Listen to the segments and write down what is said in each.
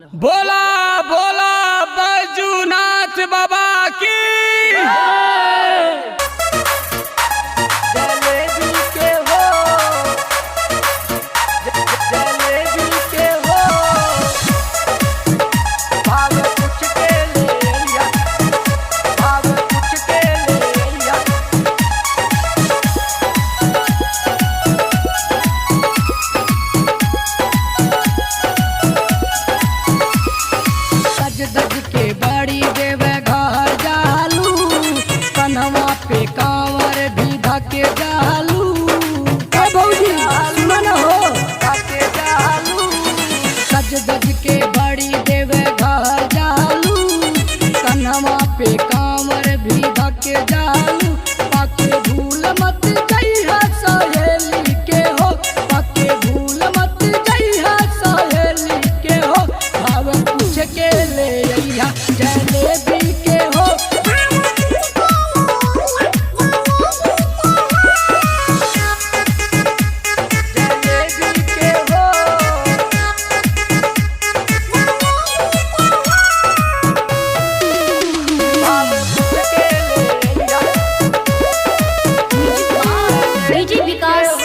बोला बोला बैजूनाथ बाबा की। जलेबी के हो, जलेबी के हो, भाव कुछ के ले लिया, भाव कुछ के ले लिया। सज धज के बड़ी देवे घर जालू, कन्हवा पे कांवर भी धके जालू। भौजी मन हो धके जालू, सज धज के बड़ी देवे घर जालू, कन्हवा पे कांवर भी धके जालू। पाके भूल मत जइहा सहेली के हो, पाके भूल मत जइहा सहेली के हो। भाव पूछ के ले अइहा जलेबी के हो, जलेबी के हो। भाव पूछ के ले अइहा डीजे विकास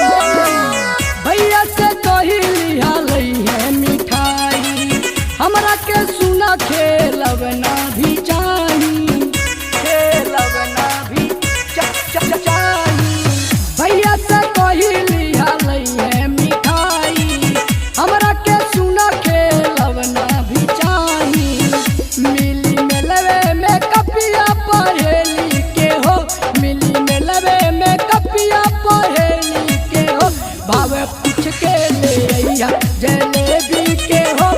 भैया से कही लिया लई है मिठाई, हमरा के सुना खेलब ना भी चाही, खेलब ना भी चाही। भैया से कही लिया लई है मिठाई, हमरा के सुना खेलब ना भी चाही। मिली मिलवे में कपिया पहेली के हो, मिली मिलवे में कपिया पहेली के हो। भाव पूछ के ले अइहा जलेबी के हो,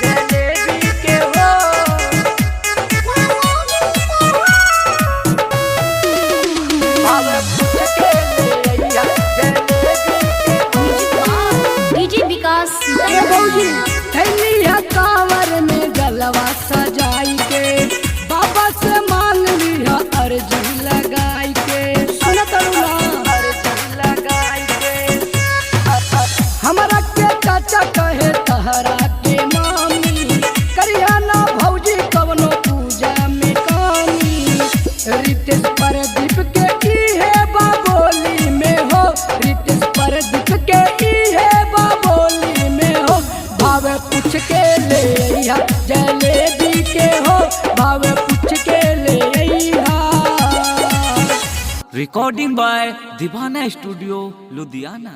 जलेबी के हो। भाव पूछ के ले अइहा जलेबी के हो। डीजे विकास ए भौजी थैली है कांवर में गलवा सजाई के, बाबा से मांग लिया अर्जी लगाई के। सुन तरुला अर्जी लगाई के, हमरा के चाचा कहे तहरा के मामी, करिया ना भौजी कवनो पूजा में कामी। रितेश प्रदीप के ई है बाबोली में हो, रितेश प्रदीप के ई है बाबोली में हो। भाव पूछ के ले अइहा जलेबी के हो, भाव पूछ के ले अइहा। रिकॉर्डिंग बाय दीवाना स्टूडियो लुधियाना।